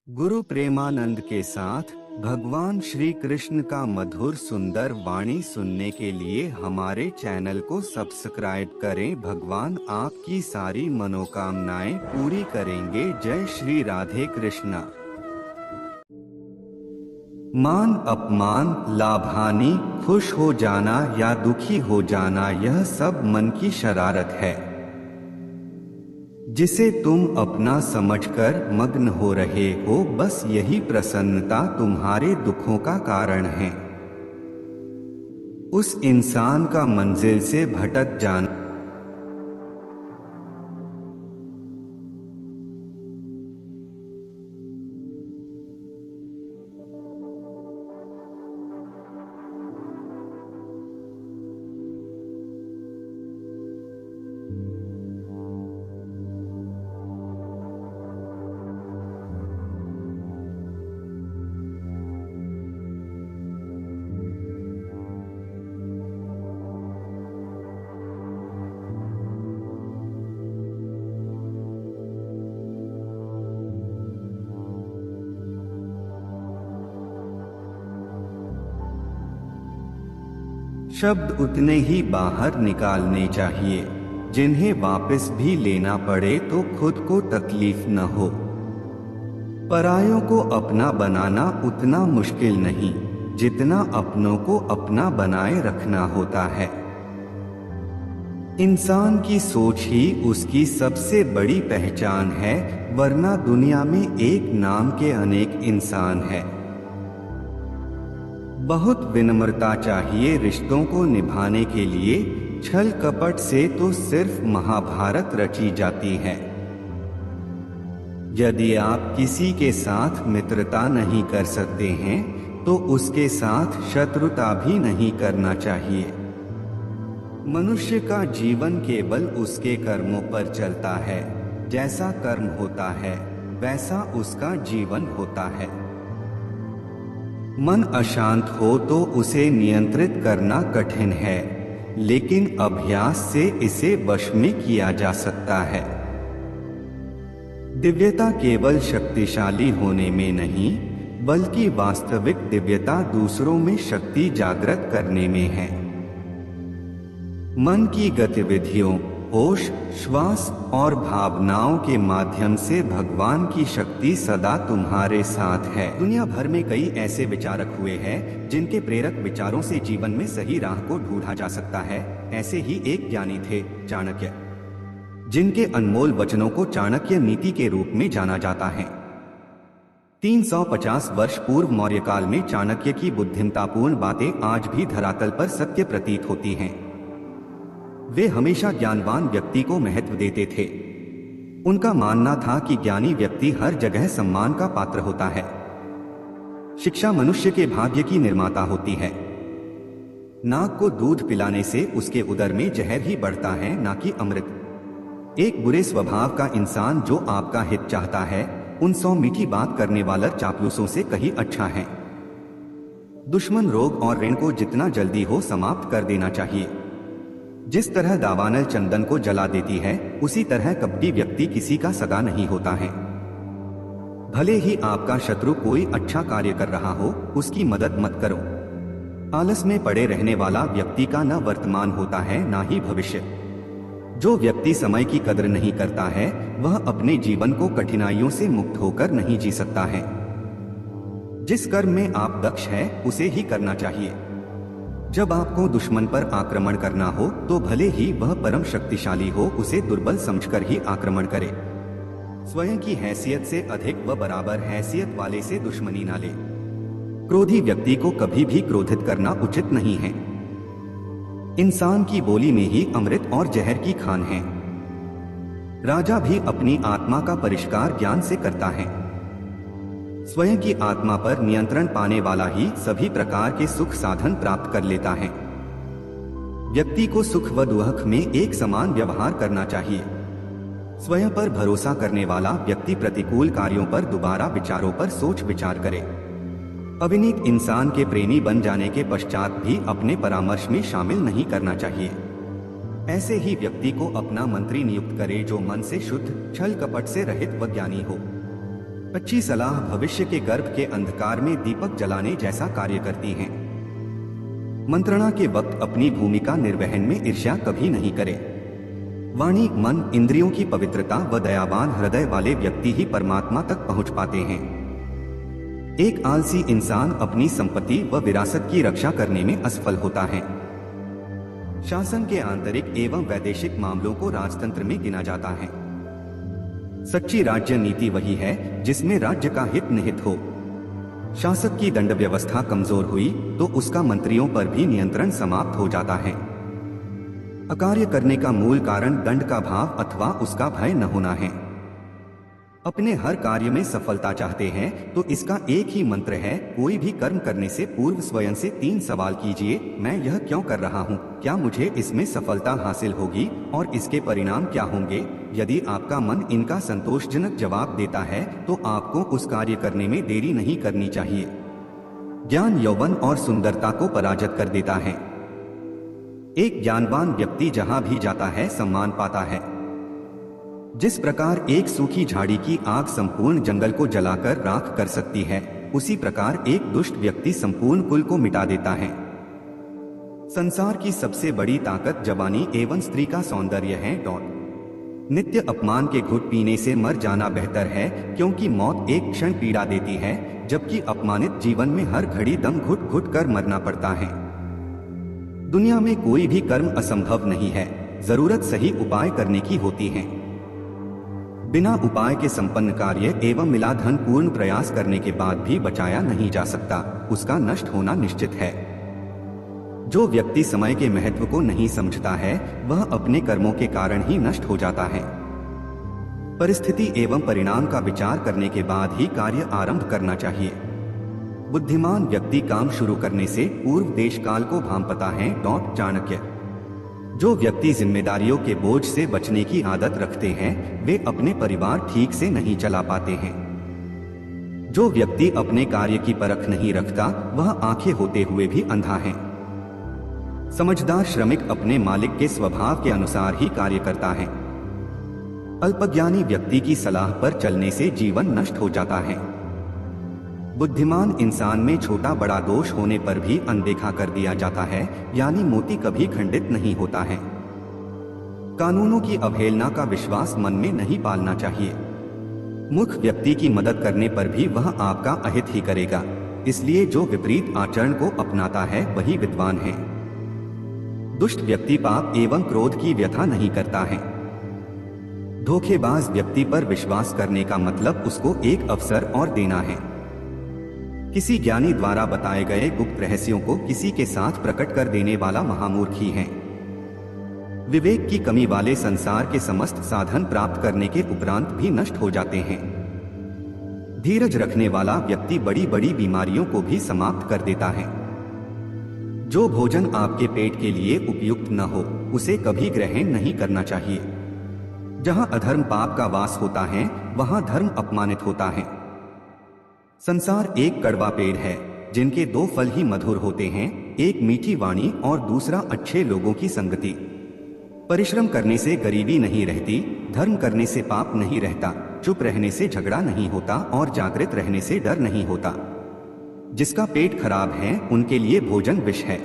गुरु प्रेमानंद के साथ भगवान श्री कृष्ण का मधुर सुंदर वाणी सुनने के लिए हमारे चैनल को सब्सक्राइब करें। भगवान आपकी सारी मनोकामनाएं पूरी करेंगे। जय श्री राधे कृष्णा। मान अपमान, लाभ हानि, खुश हो जाना या दुखी हो जाना, यह सब मन की शरारत है जिसे तुम अपना समझकर मग्न हो रहे हो। बस यही प्रसन्नता तुम्हारे दुखों का कारण है। उस इंसान का मंजिल से भटक जाना शब्द उतने ही बाहर निकालने चाहिए जिन्हें वापस भी लेना पड़े तो खुद को तकलीफ न हो। परायों को अपना बनाना उतना मुश्किल नहीं जितना अपनों को अपना बनाए रखना होता है। इंसान की सोच ही उसकी सबसे बड़ी पहचान है, वरना दुनिया में एक नाम के अनेक इंसान हैं। बहुत विनम्रता चाहिए रिश्तों को निभाने के लिए। छल कपट से तो सिर्फ महाभारत रची जाती है। यदि आप किसी के साथ मित्रता नहीं कर सकते हैं तो उसके साथ शत्रुता भी नहीं करना चाहिए। मनुष्य का जीवन केवल उसके कर्मों पर चलता है। जैसा कर्म होता है वैसा उसका जीवन होता है। मन अशांत हो तो उसे नियंत्रित करना कठिन है, लेकिन अभ्यास से इसे वश में किया जा सकता है। दिव्यता केवल शक्तिशाली होने में नहीं, बल्कि वास्तविक दिव्यता दूसरों में शक्ति जागृत करने में है। मन की गतिविधियों, होश, श्वास और भावनाओं के माध्यम से भगवान की शक्ति सदा तुम्हारे साथ है। दुनिया भर में कई ऐसे विचारक हुए हैं जिनके प्रेरक विचारों से जीवन में सही राह को ढूंढा जा सकता है। ऐसे ही एक ज्ञानी थे चाणक्य, जिनके अनमोल वचनों को चाणक्य नीति के रूप में जाना जाता है। 350 वर्ष पूर्व मौर्य काल में चाणक्य की बुद्धिमतापूर्ण बातें आज भी धरातल पर सत्य प्रतीत होती हैं। वे हमेशा ज्ञानवान व्यक्ति को महत्व देते थे। उनका मानना था कि ज्ञानी व्यक्ति हर जगह सम्मान का पात्र होता है। शिक्षा मनुष्य के भाग्य की निर्माता होती है। नाग को दूध पिलाने से उसके उदर में जहर ही बढ़ता है, ना कि अमृत। एक बुरे स्वभाव का इंसान जो आपका हित चाहता है, उन 100 मीठी बात करने वाले चापलूसों से कहीं अच्छा है। दुश्मन रोग और ऋण को जितना जल्दी हो समाप्त कर देना चाहिए। जिस तरह दावानल चंदन को जला देती है, उसी तरह कपटी व्यक्ति किसी का सगा नहीं होता है। भले ही आपका शत्रु कोई अच्छा कार्य कर रहा हो, उसकी मदद मत करो। आलस में पड़े रहने वाला व्यक्ति का न वर्तमान होता है ना ही भविष्य। जो व्यक्ति समय की कदर नहीं करता है, वह अपने जीवन को कठिनाइयों से मुक्त होकर नहीं जी सकता है। जिस कर्म में आप दक्ष हैं, उसे ही करना चाहिए। जब आपको दुश्मन पर आक्रमण करना हो तो भले ही वह परम शक्तिशाली हो, उसे दुर्बल समझकर ही आक्रमण करे। स्वयं की हैसियत से अधिक व बराबर हैसियत वाले से दुश्मनी ना ले। क्रोधी व्यक्ति को कभी भी क्रोधित करना उचित नहीं है। इंसान की बोली में ही अमृत और जहर की खान है। राजा भी अपनी आत्मा का परिष्कार ज्ञान से करता है। स्वयं की आत्मा पर नियंत्रण पाने वाला ही सभी प्रकार के सुख साधन प्राप्त कर लेता है। व्यक्ति को सुख व दुख में एक समान व्यवहार करना चाहिए। स्वयं पर भरोसा करने वाला व्यक्ति प्रतिकूल कार्यों पर दोबारा विचारों पर सोच विचार करे। अविनीत इंसान के प्रेमी बन जाने के पश्चात भी अपने परामर्श में शामिल नहीं करना चाहिए। ऐसे ही व्यक्ति को अपना मंत्री नियुक्त करे जो मन से शुद्ध, छल कपट से रहित व ज्ञानी हो। अच्छी सलाह भविष्य के गर्भ के अंधकार में दीपक जलाने जैसा कार्य करती है। मंत्रणा के वक्त अपनी भूमिका निर्वहन में ईर्ष्या कभी नहीं करे। वाणी, मन, इंद्रियों की पवित्रता व दयावान हृदय वाले व्यक्ति ही परमात्मा तक पहुंच पाते हैं। एक आलसी इंसान अपनी संपत्ति व विरासत की रक्षा करने में असफल होता है। शासन के आंतरिक एवं वैदेशिक मामलों को राजतंत्र में गिना जाता है। सच्ची राज्य नीति वही है जिसमें राज्य का हित निहित हो। शासक की दंड व्यवस्था कमजोर हुई तो उसका मंत्रियों पर भी नियंत्रण समाप्त हो जाता है। अकार्य करने का मूल कारण दंड का भाव अथवा उसका भय न होना है। अपने हर कार्य में सफलता चाहते हैं तो इसका एक ही मंत्र है, कोई भी कर्म करने से पूर्व स्वयं से 3 सवाल कीजिए। मैं यह क्यों कर रहा हूँ? क्या मुझे इसमें सफलता हासिल होगी? और इसके परिणाम क्या होंगे? यदि आपका मन इनका संतोषजनक जवाब देता है तो आपको उस कार्य करने में देरी नहीं करनी चाहिए। ज्ञान यौवन और सुंदरता को पराजित कर देता है। एक ज्ञानवान व्यक्ति जहां भी जाता है सम्मान पाता है। जिस प्रकार एक सूखी झाड़ी की आग संपूर्ण जंगल को जलाकर राख कर सकती है, उसी प्रकार एक दुष्ट व्यक्ति संपूर्ण कुल को मिटा देता है। संसार की सबसे बड़ी ताकत जवानी एवं स्त्री का सौंदर्य है। नित्य अपमान के घुट पीने से मर जाना बेहतर है, क्योंकि मौत एक क्षण पीड़ा देती है, जबकि अपमानित जीवन में हर घड़ी दम घुट घुट कर मरना पड़ता है। दुनिया में कोई भी कर्म असंभव नहीं है, जरूरत सही उपाय करने की होती है। बिना उपाय के संपन्न कार्य एवं मिला धन पूर्ण प्रयास करने के बाद भी बचाया नहीं जा सकता, उसका नष्ट होना निश्चित है। जो व्यक्ति समय के महत्व को नहीं समझता है वह अपने कर्मों के कारण ही नष्ट हो जाता है। परिस्थिति एवं परिणाम का विचार करने के बाद ही कार्य आरंभ करना चाहिए। बुद्धिमान व्यक्ति काम शुरू करने से पूर्व देश काल को भांपता है। चाणक्य। जो व्यक्ति जिम्मेदारियों के बोझ से बचने की आदत रखते हैं वे अपने परिवार ठीक से नहीं चला पाते हैं। जो व्यक्ति अपने कार्य की परख नहीं रखता वह आंखें होते हुए भी अंधा है। समझदार श्रमिक अपने मालिक के स्वभाव के अनुसार ही कार्य करता है। अल्पज्ञानी व्यक्ति की सलाह पर चलने से जीवन नष्ट हो जाता है। बुद्धिमान इंसान में छोटा बड़ा दोष होने पर भी अनदेखा कर दिया जाता है, यानी मोती कभी खंडित नहीं होता है। कानूनों की अवहेलना का विश्वास मन में नहीं पालना चाहिए। मूर्ख व्यक्ति की मदद करने पर भी वह आपका अहित ही करेगा, इसलिए जो विपरीत आचरण को अपनाता है वही विद्वान है। दुष्ट व्यक्ति पाप एवं क्रोध की व्यथा नहीं करता है। धोखेबाज व्यक्ति पर विश्वास करने का मतलब उसको एक अवसर और देना है। किसी ज्ञानी द्वारा बताए गए गुप्त रहस्यों को किसी के साथ प्रकट कर देने वाला महामूर्ख ही है। विवेक की कमी वाले संसार के समस्त साधन प्राप्त करने के उपरांत भी नष्ट हो जाते हैं। धीरज रखने वाला व्यक्ति बड़ी बड़ी बीमारियों को भी समाप्त कर देता है। जो भोजन आपके पेट के लिए उपयुक्त न हो उसे कभी ग्रहण नहीं करना चाहिए। जहां अधर्म पाप का वास होता है वहां धर्म अपमानित होता है। संसार एक कड़वा पेड़ है जिनके 2 फल ही मधुर होते हैं, एक मीठी वाणी और दूसरा अच्छे लोगों की संगति। परिश्रम करने से गरीबी नहीं रहती, धर्म करने से पाप नहीं रहता, चुप रहने से झगड़ा नहीं होता और जागृत रहने से डर नहीं होता। जिसका पेट खराब है उनके लिए भोजन विष है।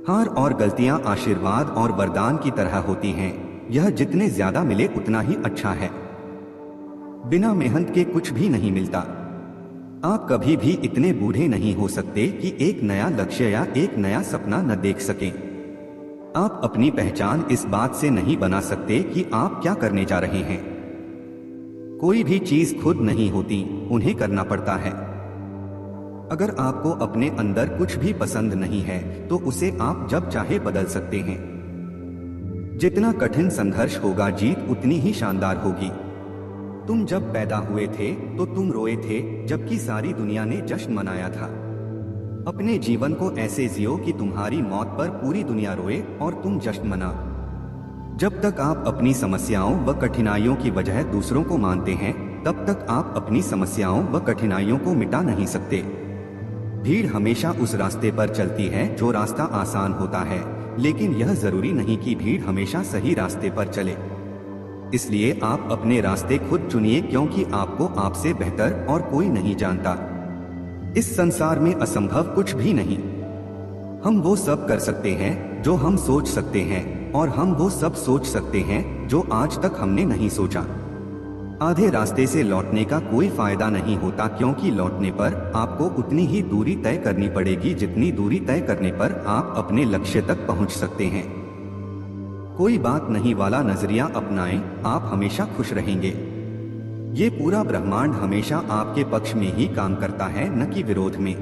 हार और गलतियां आशीर्वाद और वरदान की तरह होती हैं, यह जितने ज्यादा मिले उतना ही अच्छा है। बिना मेहनत के कुछ भी नहीं मिलता। आप कभी भी इतने बूढ़े नहीं हो सकते कि एक नया लक्ष्य या एक नया सपना न देख सकें। आप अपनी पहचान इस बात से नहीं बना सकते कि आप क्या करने जा रहे हैं। कोई भी चीज खुद नहीं होती, उन्हें करना पड़ता है। अगर आपको अपने अंदर कुछ भी पसंद नहीं है तो उसे आप जब चाहे बदल सकते हैं। जितना कठिन संघर्ष होगा जीत उतनी ही शानदार होगी। तुम जब पैदा हुए थे तो तुम रोए थे जबकि सारी दुनिया ने जश्न मनाया था। अपने जीवन को ऐसे जियो कि तुम्हारी मौत पर पूरी दुनिया रोए और तुम जश्न मनाओ। जब तक आप अपनी समस्याओं व कठिनाइयों की वजह दूसरों को मानते हैं तब तक आप अपनी समस्याओं व कठिनाइयों को मिटा नहीं सकते। भीड़ हमेशा उस रास्ते पर चलती है जो रास्ता आसान होता है, लेकिन यह जरूरी नहीं कि भीड़ हमेशा सही रास्ते पर चले। इसलिए आप अपने रास्ते खुद चुनिए, क्योंकि आपको आपसे बेहतर और कोई नहीं जानता। इस संसार में असंभव कुछ भी नहीं। हम वो सब कर सकते हैं जो हम सोच सकते हैं, और हम वो सब सोच सकते हैं जो आज तक हमने नहीं सोचा। आधे रास्ते से लौटने का कोई फायदा नहीं होता, क्योंकि लौटने पर आपको उतनी ही दूरी तय करनी पड़ेगी जितनी दूरी तय करने पर आप अपने लक्ष्य तक पहुंच सकते हैं। कोई बात नहीं वाला नजरिया अपनाएं, आप हमेशा खुश रहेंगे। ये पूरा ब्रह्मांड हमेशा आपके पक्ष में ही काम करता है, न कि विरोध में।